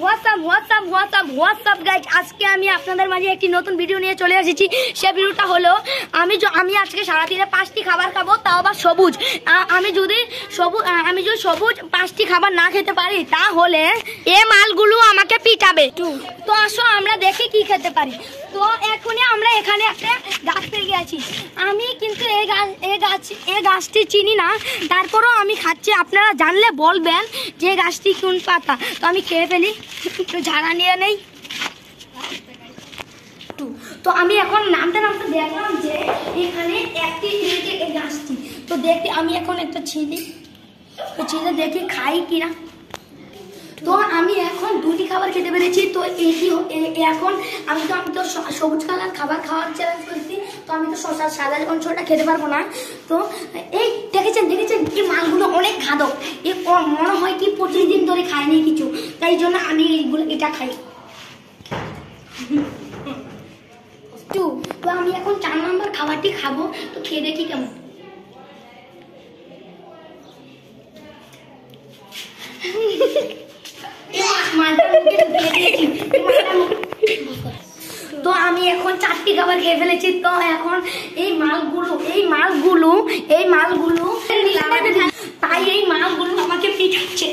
WhatsApp guys, আজকে আমি আপনাদের মাঝে একটি নতুন ভিডিও নিয়ে চলে এসেছি। সে ভিডিওটা হলো আমি আজকে সারাদিনে 5টি খাবার খাবো, তাও আবার সবুজ। আমি যদি সবুজ 5টি খাবার না খেতে পারি তাহলে এ মালগুলো আমাকে পিটাবে। তো আসো আমরা দেখি কি খেতে পারি। তো এখনই আমরা এখানে একটা গাছ পেয়ে গেছি। আমি কিন্তু এই গাছটি চিনি না, তারপরও আমি খাচ্ছি। আপনারা জানলে বলবেন যে গাছটি কোন পাতা। তো আমি খেয়ে ফেলি, একটু ঝাড়া নিয়ে নেই। তো আমি এখন নামতে দেখলাম যে এখানে একটি এই গাছটি। তো দেখতে আমি এখন একটা ছিলি, তো ছিলে দেখি খাই কিনা। তো আমি এখন 2টি খাবার খেতে পেরেছি। তো এখন আমি তো সবুজ কালার খাবার খাওয়ার চ্যালেঞ্জ করছি। তো আমি তো সাদা অংশটা খেতে পারবো না। তো এই দেখেছেন এই মালগুলো অনেক খাদক। মনে হয় কি প্রতিদিন ধরে খাইনি কিছু, তাই জন্য আমি এটা খাই। তো আমি এখন 4 নম্বর খাবারটি খাবো। তো খেয়ে দেখি কেমন। তো আমি এখন 4টি খাবার খেয়ে ফেলেছি। তো এখন এই মালগুলো তাই এই মালগুলো আমাকে পিটাচ্ছে।